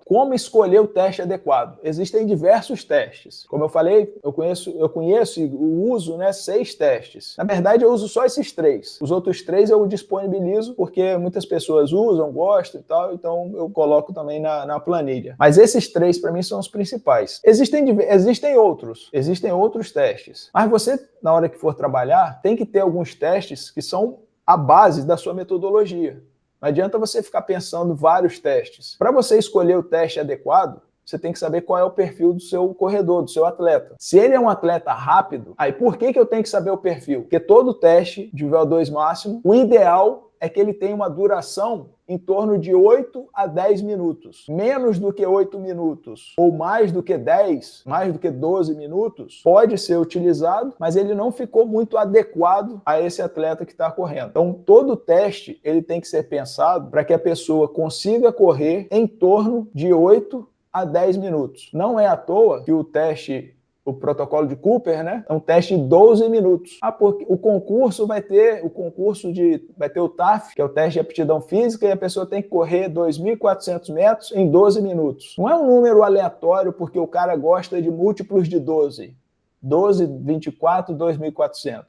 como escolher o teste adequado? Existem diversos testes. Como eu falei, eu conheço e uso, né, 6 testes. Na verdade, eu uso só esses 3. Os outros 3 eu disponibilizo porque muitas pessoas usam, gostam e tal, então eu coloco também na planilha. Mas esses 3, para mim, são os principais. Existem outros testes. Mas você, na hora que for trabalhar, tem que ter alguns testes que são a base da sua metodologia. Não adianta você ficar pensando vários testes. Para você escolher o teste adequado, você tem que saber qual é o perfil do seu corredor, do seu atleta. Se ele é um atleta rápido, aí por que eu tenho que saber o perfil? Porque todo teste de VO2 máximo, o ideal é que ele tenha uma duração em torno de 8 a 10 minutos. Menos do que 8 minutos ou mais do que 10, mais do que 12 minutos, pode ser utilizado, mas ele não ficou muito adequado a esse atleta que está correndo. Então, todo teste ele tem que ser pensado para que a pessoa consiga correr em torno de 8 a 10 minutos. Não é à toa que o protocolo de Cooper, né? É um teste de 12 minutos. Porque o concurso vai ter o TAF, que é o teste de aptidão física, e a pessoa tem que correr 2.400 metros em 12 minutos. Não é um número aleatório porque o cara gosta de múltiplos de 12. 12, 24, 2.400.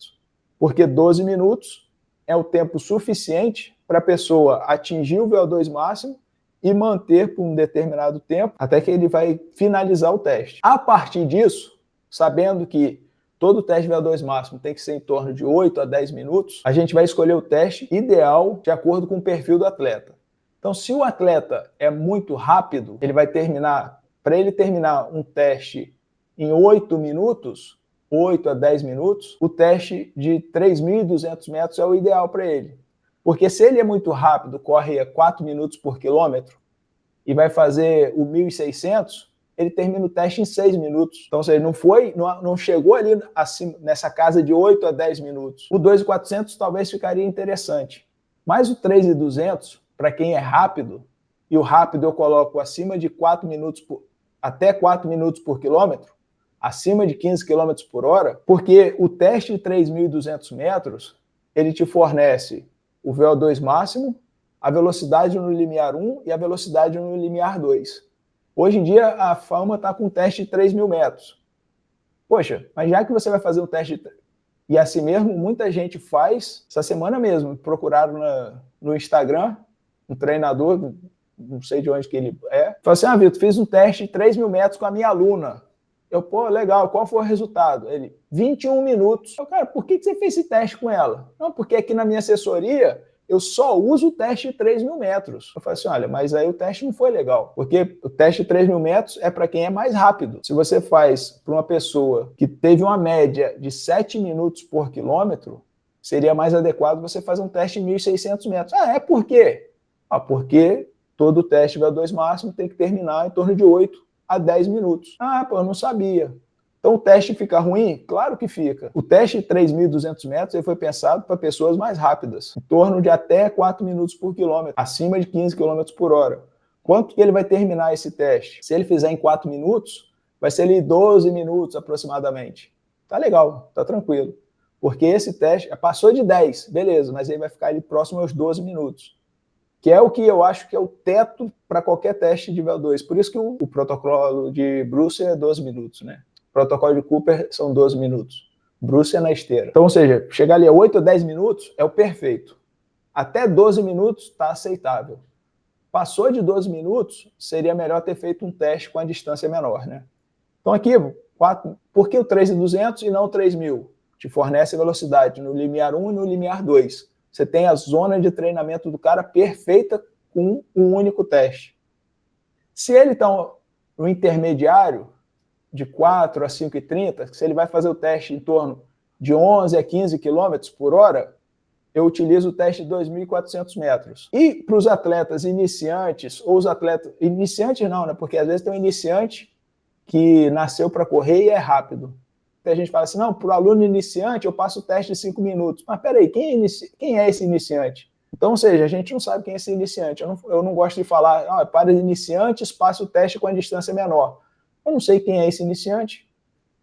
Porque 12 minutos é o tempo suficiente para a pessoa atingir o VO2 máximo e manter por um determinado tempo até que ele vai finalizar o teste. A partir disso, sabendo que todo teste VO2 máximo tem que ser em torno de 8 a 10 minutos, a gente vai escolher o teste ideal de acordo com o perfil do atleta. Então, se o atleta é muito rápido, para ele terminar um teste em 8 minutos, 8 a 10 minutos, o teste de 3.200 metros é o ideal para ele. Porque se ele é muito rápido, corre a 4 minutos por quilômetro e vai fazer o 1.600, ele termina o teste em 6 minutos. Então, se ele não chegou ali assim, nessa casa de 8 a 10 minutos. O 2.400 talvez ficaria interessante. Mas o 3.200, para quem é rápido, e o rápido eu coloco acima de 4 minutos até 4 minutos por quilômetro, acima de 15 km por hora, porque o teste de 3.200 metros, ele te fornece o VO2 máximo, a velocidade no limiar 1 e a velocidade no limiar 2. Hoje em dia, a FAMA está com um teste de 3.000 metros. Poxa, mas já que você vai fazer um teste... E assim mesmo, muita gente faz, essa semana mesmo, procuraram no Instagram, um treinador, não sei de onde que ele é, falou assim, Vitor, fiz um teste de 3.000 metros com a minha aluna. Pô, legal, qual foi o resultado? Ele, 21 minutos. Cara, por que você fez esse teste com ela? Não, porque aqui na minha assessoria eu só uso o teste de 3.000 metros. Eu falei assim, olha, mas aí o teste não foi legal, porque o teste de 3.000 metros é para quem é mais rápido. Se você faz para uma pessoa que teve uma média de 7 minutos por quilômetro, seria mais adequado você fazer um teste de 1.600 metros. Por quê? Porque todo teste VO2 máximo tem que terminar em torno de 8 a 10 minutos. Eu não sabia. Então o teste fica ruim? Claro que fica. O teste de 3.200 metros ele foi pensado para pessoas mais rápidas, em torno de até 4 minutos por quilômetro, acima de 15 km por hora. Quanto que ele vai terminar esse teste? Se ele fizer em 4 minutos, vai ser ali 12 minutos aproximadamente. Tá legal, tá tranquilo. Porque esse teste passou de 10, beleza, mas ele vai ficar ali próximo aos 12 minutos. Que é o que eu acho que é o teto para qualquer teste de VO2. Por isso que o protocolo de Bruce é 12 minutos, né? O protocolo de Cooper são 12 minutos. Bruce é na esteira. Então, ou seja, chegar ali a 8 a 10 minutos é o perfeito. Até 12 minutos está aceitável. Passou de 12 minutos, seria melhor ter feito um teste com a distância menor, né? Então aqui, por que o 3.200 e não o 3.000? Te fornece velocidade no limiar 1 e no limiar 2. Você tem a zona de treinamento do cara perfeita com um único teste. Se ele está no intermediário, de 4 a 5,30, se ele vai fazer o teste em torno de 11 a 15 km por hora, eu utilizo o teste de 2.400 metros. E para os atletas iniciantes, ou os atletas... Iniciantes não, né? Porque às vezes tem um iniciante que nasceu para correr e é rápido. Então a gente fala assim, não, para o aluno iniciante eu passo o teste de 5 minutos. Mas peraí, quem é esse iniciante? Então, ou seja, a gente não sabe quem é esse iniciante. Eu não gosto de falar, para iniciantes, passe o teste com a distância menor. Eu não sei quem é esse iniciante.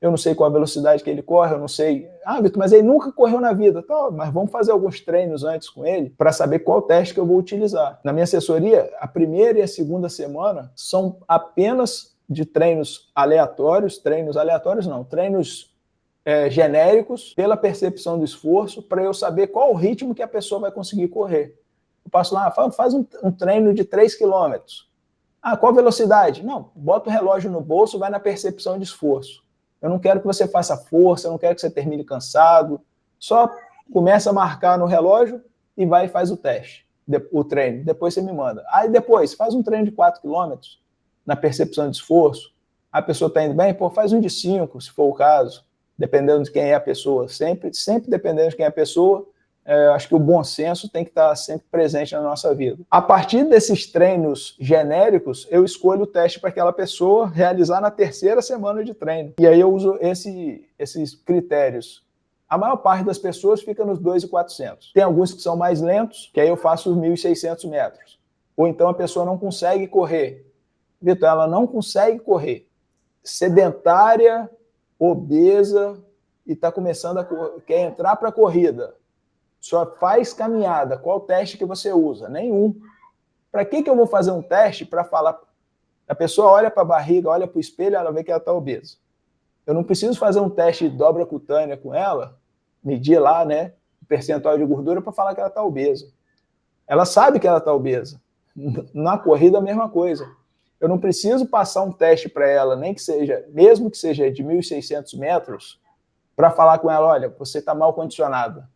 eu não sei qual a velocidade que ele corre, eu não sei. Ah, Vitor, mas ele nunca correu na vida. Tá, mas vamos fazer alguns treinos antes com ele para saber qual teste que eu vou utilizar. Na minha assessoria, a primeira e a segunda semana são apenas de treinos aleatórios genéricos pela percepção do esforço para eu saber qual o ritmo que a pessoa vai conseguir correr. Eu passo lá, faz um treino de 3 quilômetros. Ah, qual velocidade? Não, bota o relógio no bolso, vai na percepção de esforço. Eu não quero que você faça força, eu não quero que você termine cansado. Só começa a marcar no relógio e vai e faz o teste, o treino. Depois você me manda. Aí depois, faz um treino de 4 quilômetros na percepção de esforço. A pessoa está indo bem? Pô, faz um de 5, se for o caso, dependendo de quem é a pessoa. Sempre dependendo de quem é a pessoa, acho que o bom senso tem que estar sempre presente na nossa vida. A partir desses treinos genéricos, eu escolho o teste para aquela pessoa realizar na terceira semana de treino. E aí eu uso esses critérios. A maior parte das pessoas fica nos 2.400. Tem alguns que são mais lentos, que aí eu faço os 1.600 metros. Ou então a pessoa não consegue correr. Vitor, ela não consegue correr. Sedentária, obesa, e está começando quer entrar para a corrida. Só faz caminhada. Qual teste que você usa? Nenhum. Para que eu vou fazer um teste para falar? A pessoa olha para a barriga, olha para o espelho, ela vê que ela está obesa. Eu não preciso fazer um teste de dobra cutânea com ela, medir lá, né, o percentual de gordura para falar que ela está obesa. Ela sabe que ela está obesa. Na corrida, a mesma coisa. Eu não preciso passar um teste para ela, nem que seja, mesmo que seja de 1.600 metros, para falar com ela, olha, você está mal condicionada.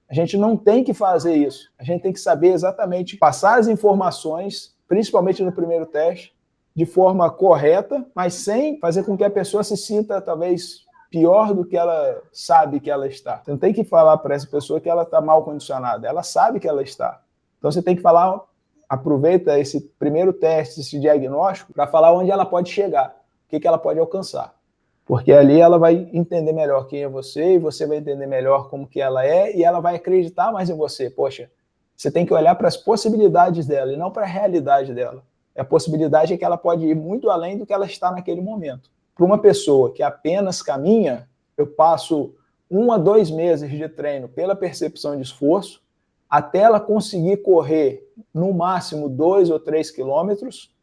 A gente não tem que fazer isso. A gente tem que saber exatamente passar as informações, principalmente no primeiro teste, de forma correta, mas sem fazer com que a pessoa se sinta, talvez, pior do que ela sabe que ela está. Você não tem que falar para essa pessoa que ela está mal condicionada. Ela sabe que ela está. Então, você tem que falar, aproveita esse primeiro teste, esse diagnóstico, para falar onde ela pode chegar, o que ela pode alcançar. Porque ali ela vai entender melhor quem é você, e você vai entender melhor como que ela é, e ela vai acreditar mais em você. Poxa, você tem que olhar para as possibilidades dela, e não para a realidade dela. A possibilidade é que ela pode ir muito além do que ela está naquele momento. Para uma pessoa que apenas caminha, eu passo 1 a 2 meses de treino pela percepção de esforço, até ela conseguir correr no máximo 2 ou 3 quilômetros,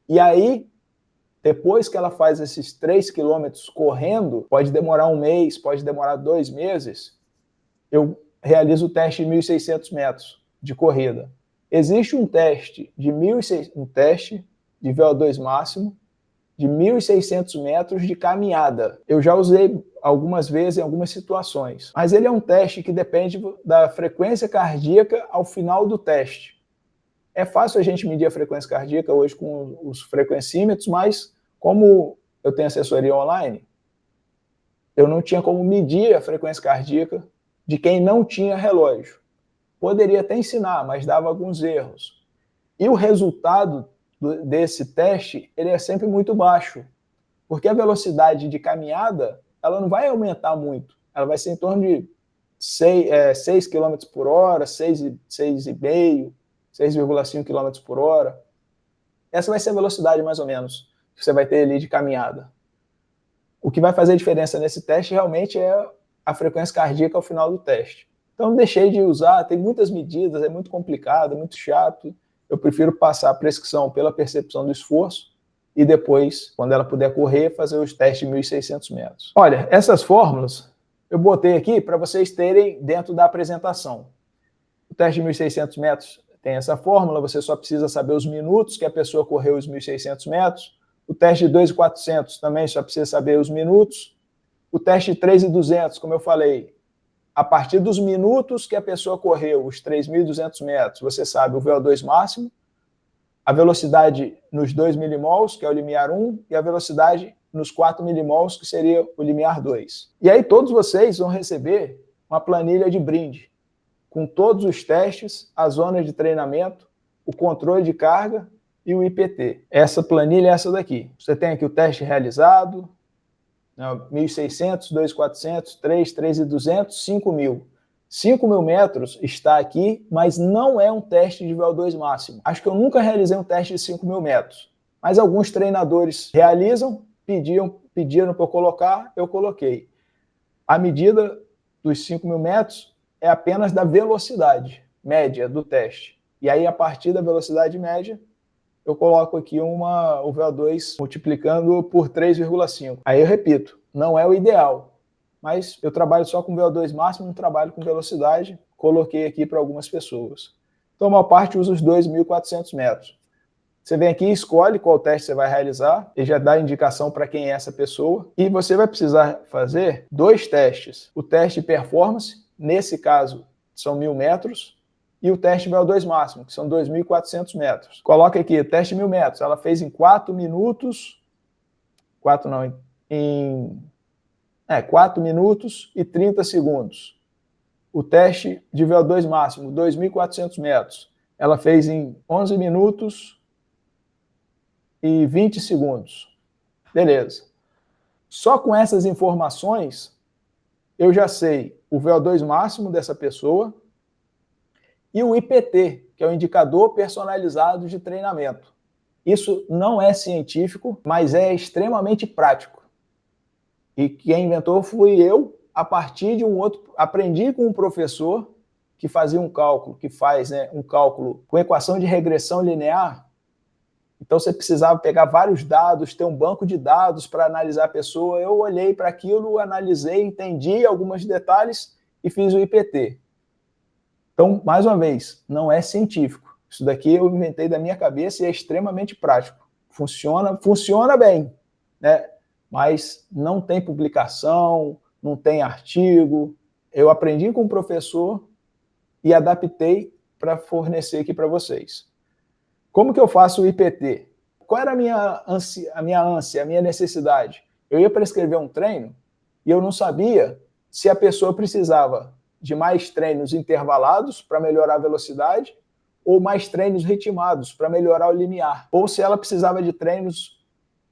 e aí, depois que ela faz esses 3 quilômetros correndo, pode demorar 1 mês, pode demorar 2 meses, eu realizo o teste de 1.600 metros de corrida. Existe um teste de VO2 máximo, de 1.600 metros de caminhada. Eu já usei algumas vezes em algumas situações, mas ele é um teste que depende da frequência cardíaca ao final do teste. É fácil a gente medir a frequência cardíaca hoje com os frequencímetros, mas como eu tenho assessoria online, eu não tinha como medir a frequência cardíaca de quem não tinha relógio. Poderia até ensinar, mas dava alguns erros. E o resultado desse teste, ele é sempre muito baixo, porque a velocidade de caminhada, ela não vai aumentar muito. Ela vai ser em torno de 6 km por hora, 6,5, 6,5 km por hora. Essa vai ser a velocidade, mais ou menos, que você vai ter ali de caminhada. O que vai fazer a diferença nesse teste realmente é a frequência cardíaca ao final do teste. Então, deixei de usar, tem muitas medidas, é muito complicado, é muito chato. Eu prefiro passar a prescrição pela percepção do esforço e depois, quando ela puder correr, fazer os testes de 1.600 metros. Olha, essas fórmulas eu botei aqui para vocês terem dentro da apresentação. O teste de 1.600 metros tem essa fórmula, você só precisa saber os minutos que a pessoa correu os 1.600 metros. O teste de 2.400 também só precisa saber os minutos. O teste de 3.200, como eu falei, a partir dos minutos que a pessoa correu, os 3.200 metros, você sabe o VO2 máximo, a velocidade nos 2 milimols, que é o limiar 1, e a velocidade nos 4 milimols, que seria o limiar 2. E aí todos vocês vão receber uma planilha de brinde, com todos os testes, a zona de treinamento, o controle de carga e o IPT. Essa planilha é essa daqui. Você tem aqui o teste realizado, 1.600, 2.400, 3, 3.200, 5.000. 5.000 metros está aqui, mas não é um teste de VO2 máximo. Acho que eu nunca realizei um teste de 5.000 metros, mas alguns treinadores realizam, pediam pediram para eu colocar, eu coloquei. A medida dos 5.000 metros é apenas da velocidade média do teste. E aí, a partir da velocidade média, eu coloco aqui o VO2 multiplicando por 3,5. Aí eu repito, não é o ideal, mas eu trabalho só com VO2 máximo, não trabalho com velocidade, coloquei aqui para algumas pessoas. Então, a maior parte usa os 2.400 metros. Você vem aqui e escolhe qual teste você vai realizar, ele já dá indicação para quem é essa pessoa, e você vai precisar fazer 2 testes. O teste de performance, nesse caso, são 1.000 metros, e o teste VO2 máximo, que são 2.400 metros. Coloca aqui, o teste 1.000 metros, ela fez em 4 minutos, 4 minutos e 30 segundos. O teste de VO2 máximo, 2.400 metros, ela fez em 11 minutos e 20 segundos. Beleza. Só com essas informações, eu já sei o VO2 máximo dessa pessoa, e o IPT, que é o indicador personalizado de treinamento. Isso não é científico, mas é extremamente prático. E quem inventou fui eu, a partir de um outro... Aprendi com um professor que fazia um cálculo, que faz um cálculo com equação de regressão linear. Então você precisava pegar vários dados, ter um banco de dados para analisar a pessoa. Eu olhei para aquilo, analisei, entendi alguns detalhes e fiz o IPT. Então, mais uma vez, não é científico. Isso daqui eu inventei da minha cabeça e é extremamente prático. Funciona bem, né? Mas não tem publicação, não tem artigo. Eu aprendi com o professor e adaptei para fornecer aqui para vocês. Como que eu faço o IPT? Qual era a minha ânsia, a minha necessidade? Eu ia prescrever um treino e eu não sabia se a pessoa precisava de mais treinos intervalados para melhorar a velocidade ou mais treinos ritmados para melhorar o limiar, ou se ela precisava de treinos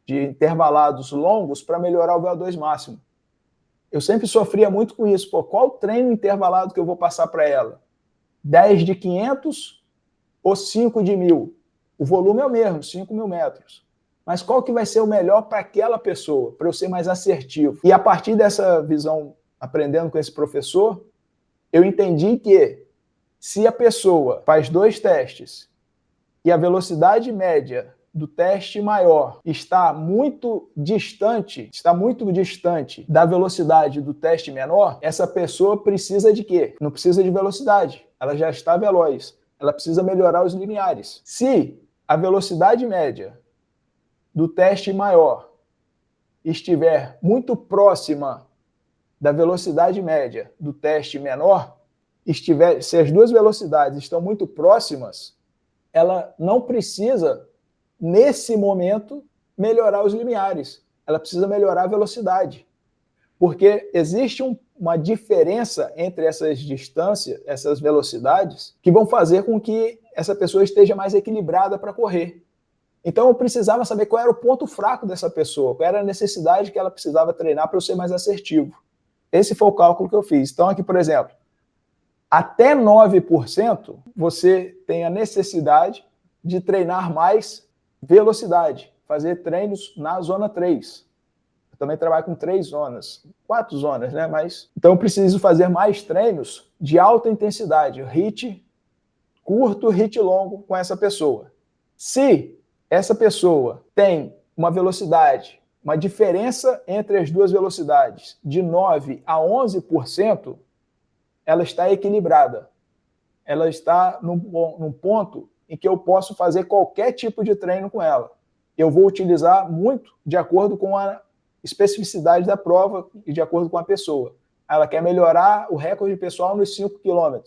de intervalados longos para melhorar o VO2 máximo. Eu sempre sofria muito com isso. Pô, qual treino intervalado que eu vou passar para ela? 10 de 500 ou 5 de 1.000? O volume é o mesmo, 5.000 metros. Mas qual que vai ser o melhor para aquela pessoa, para eu ser mais assertivo? E a partir dessa visão, aprendendo com esse professor, eu entendi que se a pessoa faz 2 testes e a velocidade média do teste maior está muito distante da velocidade do teste menor, essa pessoa precisa de quê? Não precisa de velocidade, ela já está veloz, ela precisa melhorar os limiares. Se a velocidade média do teste maior estiver muito próxima da velocidade média do teste menor, se as duas velocidades estão muito próximas, ela não precisa, nesse momento, melhorar os limiares. Ela precisa melhorar a velocidade. Porque existe uma diferença entre essas distâncias, essas velocidades, que vão fazer com que essa pessoa esteja mais equilibrada para correr. Então eu precisava saber qual era o ponto fraco dessa pessoa, qual era a necessidade que ela precisava treinar para eu ser mais assertivo. Esse foi o cálculo que eu fiz. Então aqui, por exemplo, até 9% você tem a necessidade de treinar mais velocidade, fazer treinos na zona 3. Eu também trabalho com 3 zonas, 4 zonas, né? Então eu preciso fazer mais treinos de alta intensidade, HIIT curto, HIIT longo com essa pessoa. Se essa pessoa tem uma velocidade, uma diferença entre as duas velocidades de 9% a 11%, ela está equilibrada. Ela está num ponto em que eu posso fazer qualquer tipo de treino com ela. Eu vou utilizar muito de acordo com a especificidade da prova e de acordo com a pessoa. Ela quer melhorar o recorde pessoal nos 5 km.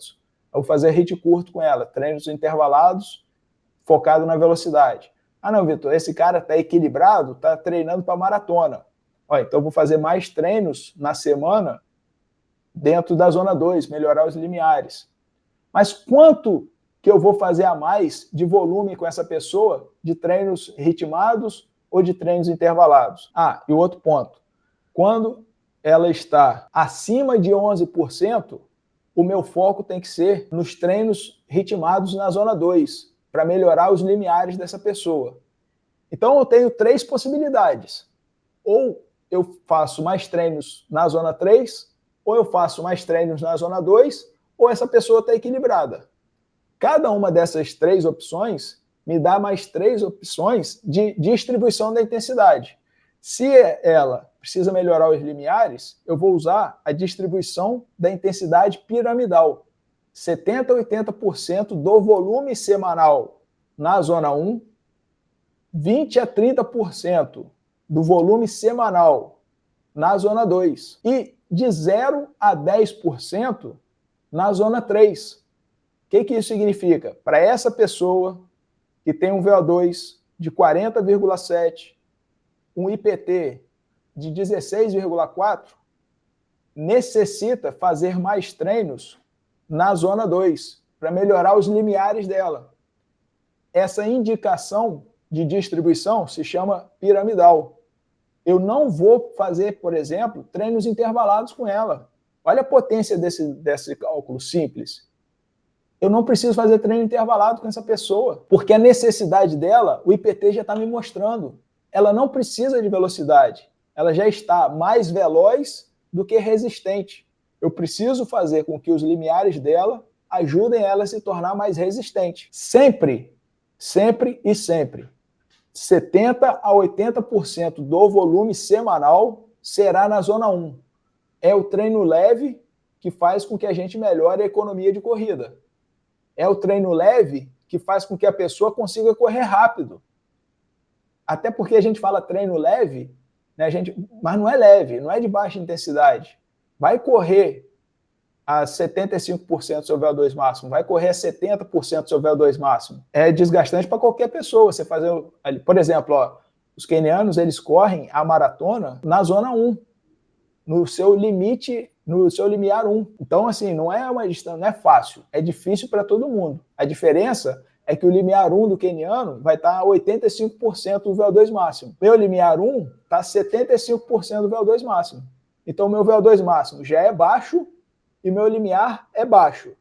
Eu vou fazer HIIT curto com ela, treinos intervalados, focado na velocidade. Ah, não, Vitor, esse cara está equilibrado, está treinando para maratona. Ó, então eu vou fazer mais treinos na semana dentro da zona 2, melhorar os limiares. Mas quanto que eu vou fazer a mais de volume com essa pessoa, de treinos ritmados ou de treinos intervalados? Ah, e o outro ponto. Quando ela está acima de 11%, o meu foco tem que ser nos treinos ritmados na zona 2, para melhorar os limiares dessa pessoa. Então eu tenho 3 possibilidades. Ou eu faço mais treinos na zona 3, ou eu faço mais treinos na zona 2, ou essa pessoa está equilibrada. Cada uma dessas 3 opções me dá mais 3 opções de distribuição da intensidade. Se ela precisa melhorar os limiares, eu vou usar a distribuição da intensidade piramidal. 70% a 80% do volume semanal na zona 1, 20% a 30% do volume semanal na zona 2 e de 0% a 10% na zona 3. O que isso significa? Para essa pessoa que tem um VO2 de 40,7, um IPT de 16,4, necessita fazer mais treinos na zona 2 para melhorar os limiares dela. Essa indicação de distribuição se chama piramidal. Eu não vou fazer, por exemplo, treinos intervalados com ela. Olha a potência desse cálculo simples. Eu não preciso fazer treino intervalado com essa pessoa, porque a necessidade dela, o IPT já está me mostrando. Ela não precisa de velocidade. Ela já está mais veloz do que resistente. Eu preciso fazer com que os limiares dela ajudem ela a se tornar mais resistente. Sempre, 70% a 80% do volume semanal será na zona 1. É o treino leve que faz com que a gente melhore a economia de corrida. É o treino leve que faz com que a pessoa consiga correr rápido. Até porque a gente fala treino leve, né, mas não é leve, não é de baixa intensidade. Vai correr a 75% do seu VO2 máximo, vai correr a 70% do seu VO2 máximo. É desgastante para qualquer pessoa. Você fazer, por exemplo, os quenianos, eles correm a maratona na zona 1, no seu limite, no seu limiar 1. Então, assim, não é uma distância, não é fácil, é difícil para todo mundo. A diferença é que o limiar 1 do queniano vai estar a 85% do VO2 máximo. Meu limiar 1 está a 75% do VO2 máximo. Então, meu VO2 máximo já é baixo e meu limiar é baixo.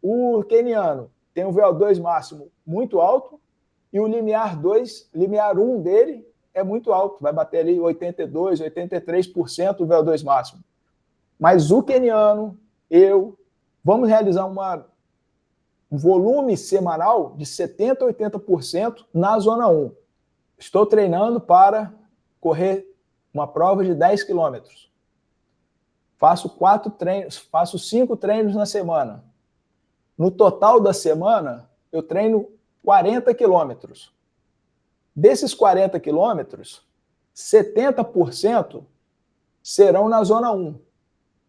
O queniano tem um VO2 máximo muito alto e o limiar 1 dele é muito alto, vai bater ali 82%, 83% do VO2 máximo. Mas o queniano, vamos realizar um volume semanal de 70% a 80% na zona 1. Estou treinando para correr uma prova de 10 quilômetros. Faço 5 treinos na semana. No total da semana, eu treino 40 quilômetros. Desses 40 quilômetros, 70% serão na zona 1.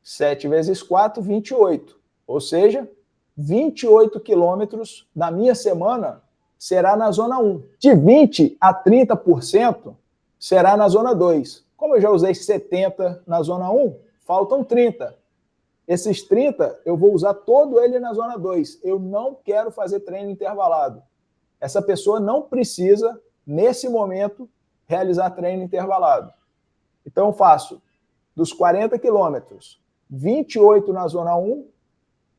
7 vezes 4, 28. Ou seja, 28 quilômetros da minha semana será na zona 1. De 20% a 30% será na zona 2. Como eu já usei 70 na zona 1, faltam 30. Esses 30 eu vou usar todo ele na zona 2. Eu não quero fazer treino intervalado. Essa pessoa não precisa, nesse momento, realizar treino intervalado. Então eu faço dos 40 quilômetros, 28 na zona 1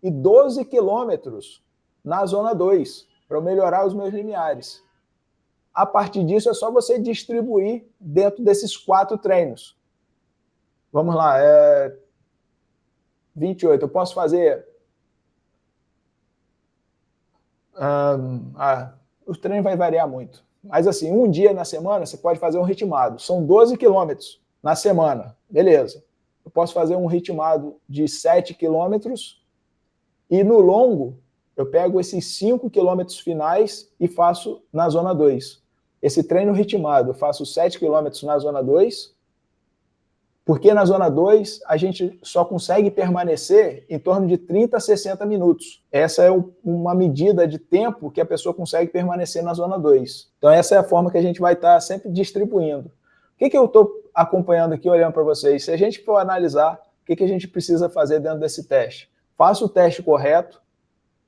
e 12 quilômetros na zona 2, para eu melhorar os meus limiares. A partir disso, é só você distribuir dentro desses 4 treinos. Vamos lá, 28. Eu posso fazer... o treino vai variar muito. Mas assim, um dia na semana, você pode fazer um ritmado. São 12 quilômetros na semana. Beleza. Eu posso fazer um ritmado de 7 quilômetros e no longo, eu pego esses 5 quilômetros finais e faço na zona 2. Esse treino ritmado, eu faço 7 quilômetros na zona 2, porque na zona 2 a gente só consegue permanecer em torno de 30 a 60 minutos. Essa é uma medida de tempo que a pessoa consegue permanecer na zona 2. Então essa é a forma que a gente vai estar sempre distribuindo. O que eu estou acompanhando aqui, olhando para vocês? Se a gente for analisar o que a gente precisa fazer dentro desse teste, faça o teste correto.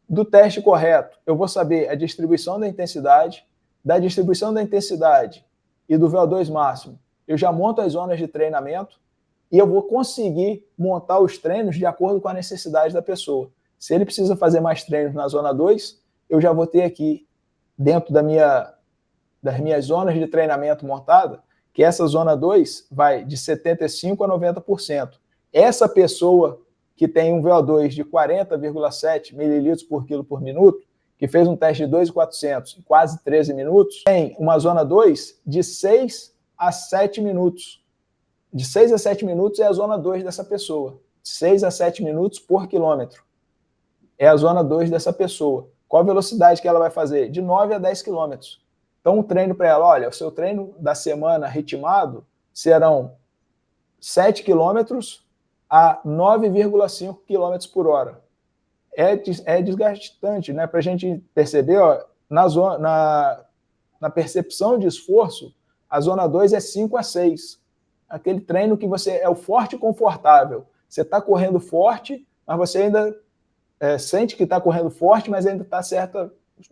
Do teste correto, eu vou saber a distribuição da intensidade. Da distribuição da intensidade e do VO2 máximo, eu já monto as zonas de treinamento e eu vou conseguir montar os treinos de acordo com a necessidade da pessoa. Se ele precisa fazer mais treinos na zona 2, eu já vou ter aqui, dentro das minhas zonas de treinamento montada, que essa zona 2 vai de 75% a 90%. Essa pessoa que tem um VO2 de 40,7 mililitros por quilo por minuto, que fez um teste de 2.400 em quase 13 minutos, tem uma zona 2 de 6 a 7 minutos. De 6 a 7 minutos é a zona 2 dessa pessoa. 6 a 7 minutos por quilômetro. É a zona 2 dessa pessoa. Qual a velocidade que ela vai fazer? De 9 a 10 quilômetros. Então, um treino para ela, olha, o seu treino da semana ritmado serão 7 quilômetros a 9,5 quilômetros por hora. É desgastante, né? Para a gente perceber, ó, na percepção de esforço, a zona 2 é 5 a 6. Aquele treino que você é o forte confortável. Você está correndo forte, mas você ainda sente que está correndo forte, mas ainda está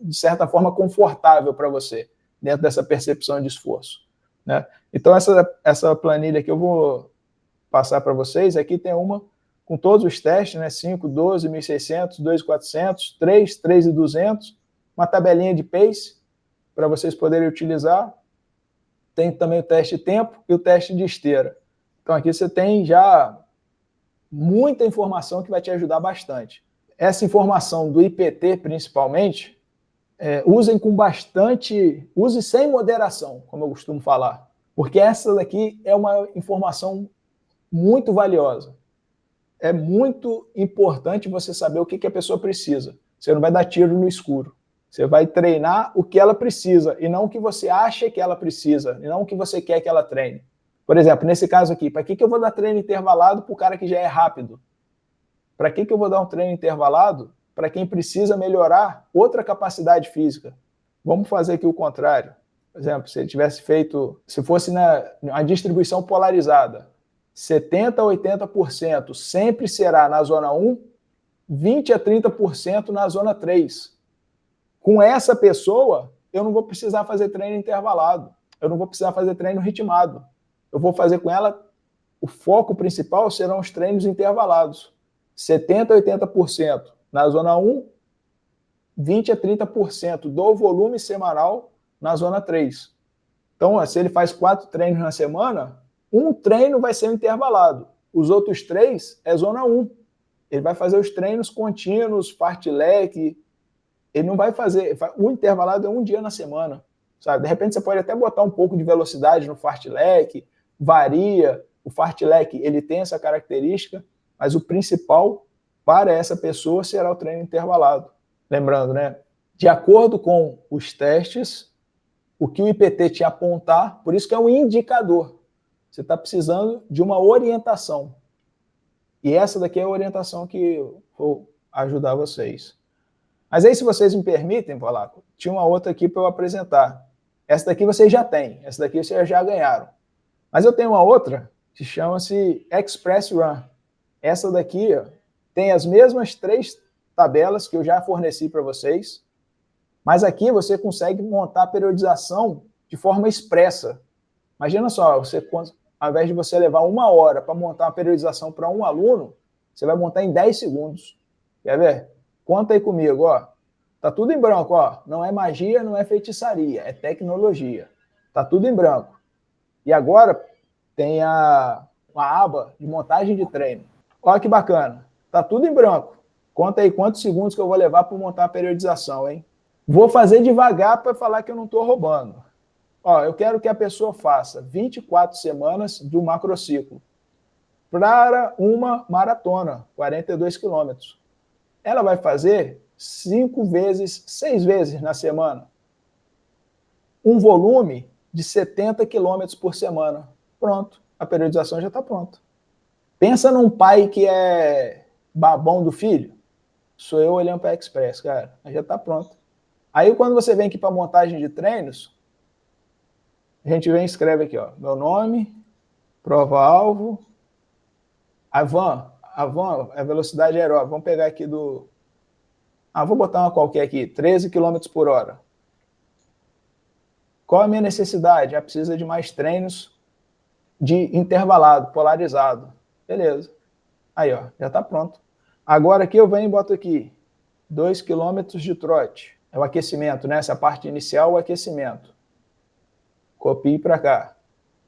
de certa forma confortável para você, dentro dessa percepção de esforço, né? Então, essa planilha que eu vou passar para vocês, aqui tem uma com todos os testes, né? 5, 12, 1.600, 2.400, 3, 3.200, uma tabelinha de pace para vocês poderem utilizar. Tem também o teste de tempo e o teste de esteira. Então, aqui você tem já muita informação que vai te ajudar bastante. Essa informação do IPT, principalmente, usem sem moderação, como eu costumo falar, porque essa daqui é uma informação muito valiosa. É muito importante você saber o que a pessoa precisa. Você não vai dar tiro no escuro. Você vai treinar o que ela precisa e não o que você acha que ela precisa, e não o que você quer que ela treine. Por exemplo, nesse caso aqui, para que eu vou dar treino intervalado para o cara que já é rápido? Para que eu vou dar um treino intervalado para quem precisa melhorar outra capacidade física? Vamos fazer aqui o contrário. Por exemplo, se fosse uma distribuição polarizada, 70% a 80% sempre será na zona 1, 20% a 30% na zona 3. Com essa pessoa, eu não vou precisar fazer treino intervalado, eu não vou precisar fazer treino ritmado. Eu vou fazer com ela, o foco principal serão os treinos intervalados. 70% a 80% na zona 1, 20% a 30% do volume semanal na zona 3. Então, se ele faz 4 treinos na semana, um treino vai ser intervalado. Os outros 3 é zona 1. Ele vai fazer os treinos contínuos, fartlek. Ele não vai fazer... O intervalado é um dia na semana, sabe? De repente, você pode até botar um pouco de velocidade no fartlek, varia. O fartlek, ele tem essa característica, mas o principal para essa pessoa será o treino intervalado. Lembrando, né? De acordo com os testes, o que o IPT te apontar, por isso que é um indicador. Você está precisando de uma orientação. E essa daqui é a orientação que eu vou ajudar vocês. Mas aí, se vocês me permitem, Polaco, tinha uma outra aqui para eu apresentar. Essa daqui vocês já têm, essa daqui vocês já ganharam. Mas eu tenho uma outra que chama-se Express Run. Essa daqui, ó, tem as mesmas 3 tabelas que eu já forneci para vocês, mas aqui você consegue montar a periodização de forma expressa. Imagina só, ao invés de você levar 1 hora para montar uma periodização para um aluno, você vai montar em 10 segundos. Quer ver? Conta aí comigo, ó. Tá tudo em branco, ó. Não é magia, não é feitiçaria, é tecnologia. Tá tudo em branco. E agora tem uma aba de montagem de treino. Olha que bacana. Tá tudo em branco. Conta aí quantos segundos que eu vou levar para montar a periodização, hein? Vou fazer devagar para falar que eu não estou roubando. Ó, eu quero que a pessoa faça 24 semanas do macrociclo para uma maratona, 42 quilômetros. Ela vai fazer 6 vezes na semana. Um volume de 70 quilômetros por semana. Pronto, a periodização já está pronta. Pensa num pai que é babão do filho. Sou eu olhando para a Express, cara. Já está pronto. Aí, quando você vem aqui para montagem de treinos, a gente vem e escreve aqui, ó, meu nome, prova-alvo, a van, a velocidade aeróbica. Vamos pegar aqui do... vou botar uma qualquer aqui, 13 km por hora. Qual a minha necessidade? Precisa de mais treinos de intervalado, polarizado. Beleza. Aí, ó, já está pronto. Agora aqui eu venho e boto aqui 2 km de trote. É o aquecimento, né? Essa parte inicial é o aquecimento. Copie para cá.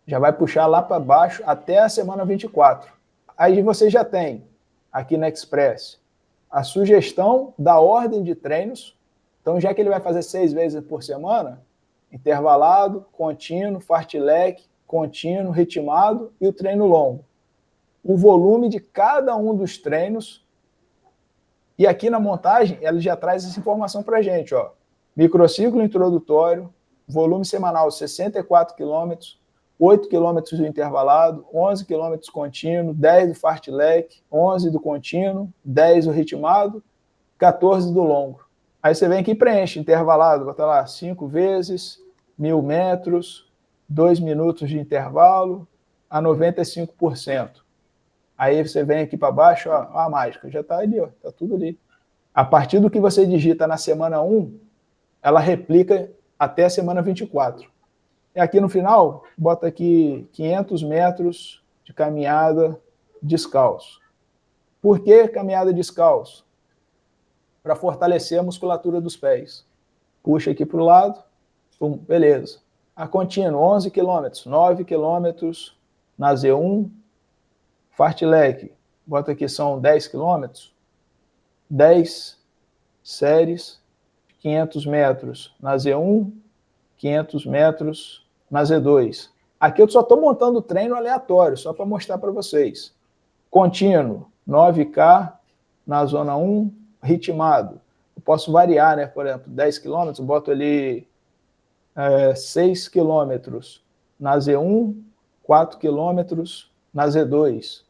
Já vai puxar lá para baixo até a semana 24. Aí você já tem, aqui na Express, a sugestão da ordem de treinos. Então, já que ele vai fazer 6 vezes por semana, intervalado, contínuo, fartlek, contínuo, ritmado e o treino longo. O volume de cada um dos treinos. E aqui na montagem, ela já traz essa informação para a gente. Ó. Microciclo introdutório, volume semanal 64 km, 8 km do intervalado, 11 km contínuo, 10 do fartlek, 11 do contínuo, 10 do ritmado, 14 do longo. Aí você vem aqui e preenche, intervalado, bota lá 5 vezes, 1.000 metros, 2 minutos de intervalo, a 95%. Aí você vem aqui para baixo, ó a mágica, já está ali, ó, tá tudo ali. A partir do que você digita na semana 1, ela replica até a semana 24. E aqui no final, bota aqui 500 metros de caminhada descalço. Por que caminhada descalço? Para fortalecer a musculatura dos pés. Puxa aqui para o lado, pum, beleza. A contínuo, 11 km, 9 km na Z1, fartlek, bota aqui, são 10 km, 10 séries, 500 metros na Z1, 500 metros na Z2. Aqui eu só estou montando treino aleatório, só para mostrar para vocês. Contínuo, 9K na zona 1, ritmado. Eu posso variar, né? Por exemplo, 10 km, boto ali 6 km na Z1, 4 km na Z2.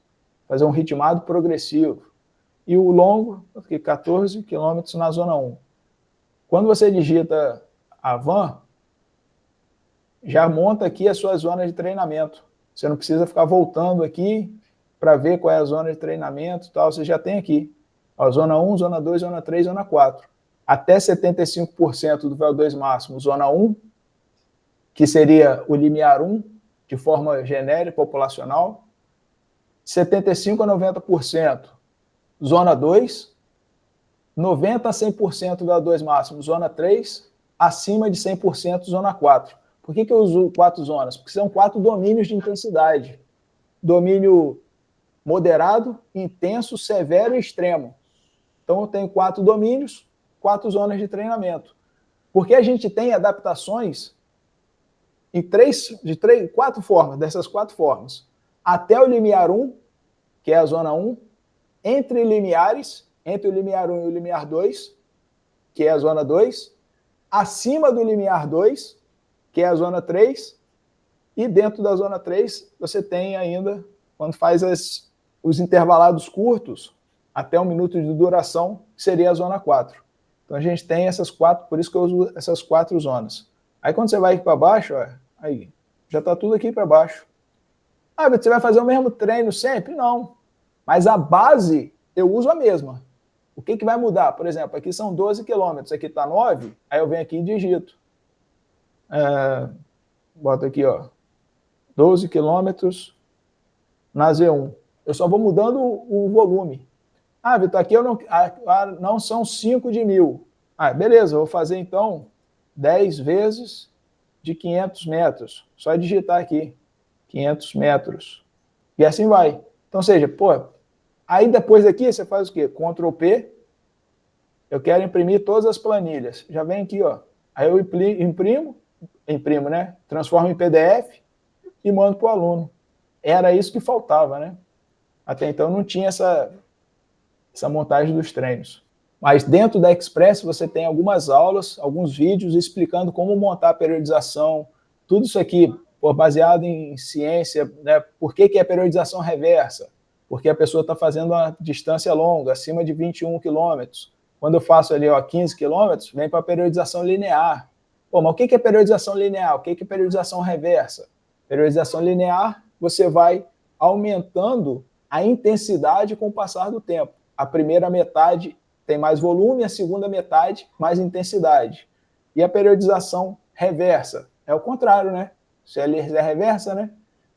Fazer um ritmado progressivo. E o longo, aqui 14 km na zona 1. Quando você digita a van, já monta aqui a sua zona de treinamento. Você não precisa ficar voltando aqui para ver qual é a zona de treinamento e tal. Você já tem aqui. Ó, zona 1, zona 2, zona 3, zona 4. Até 75% do VO2 máximo, zona 1, que seria o limiar 1, de forma genérica, populacional. 75% a 90%, zona 2. 90% a 100% do VO2 máximo, zona 3. Acima de 100%, zona 4. Por que eu uso 4 zonas? Porque são 4 domínios de intensidade. Domínio moderado, intenso, severo e extremo. Então, eu tenho 4 domínios, 4 zonas de treinamento. Porque a gente tem adaptações em 4 formas, dessas 4 formas. Até o limiar 1, que é a zona 1, entre limiares, entre o limiar 1 e o limiar 2, que é a zona 2, acima do limiar 2, que é a zona 3, e dentro da zona 3, você tem ainda, quando faz os intervalados curtos, até 1 minuto de duração, que seria a zona 4. Então a gente tem essas 4, por isso que eu uso essas 4 zonas. Aí quando você vai aqui para baixo, ó, aí, já está tudo aqui para baixo. Ah, você vai fazer o mesmo treino sempre? Não. Mas a base, eu uso a mesma. O que vai mudar? Por exemplo, aqui são 12 quilômetros, aqui está 9, aí eu venho aqui e digito. Bota aqui, ó, 12 quilômetros na Z1. Eu só vou mudando o volume. Ah, Vitor, aqui eu não são 5 de 1.000. Ah, beleza, eu vou fazer então 10 vezes de 500 metros. Só digitar aqui, 500 metros. E assim vai. Então, seja, pô, aí depois daqui você faz o quê? Ctrl P. Eu quero imprimir todas as planilhas. Já vem aqui, ó. Aí eu imprimo, né? Transformo em PDF e mando para o aluno. Era isso que faltava, né? Até então não tinha essa montagem dos treinos. Mas dentro da Express você tem algumas aulas, alguns vídeos explicando como montar a periodização, tudo isso aqui baseado em ciência, né? Por que é periodização reversa? Porque a pessoa está fazendo uma distância longa, acima de 21 quilômetros. Quando eu faço ali, ó, 15 quilômetros, vem para a periodização linear. Pô, mas o que é periodização linear? O que é periodização reversa? Periodização linear, você vai aumentando a intensidade com o passar do tempo. A primeira metade tem mais volume, a segunda metade mais intensidade. E a periodização reversa é o contrário, né? Se é reversa, né?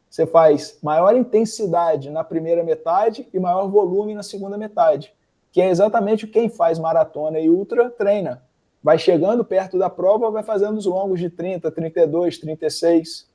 Você faz maior intensidade na primeira metade e maior volume na segunda metade, que é exatamente o que quem faz maratona e ultra treina. Vai chegando perto da prova, vai fazendo os longos de 30, 32, 36.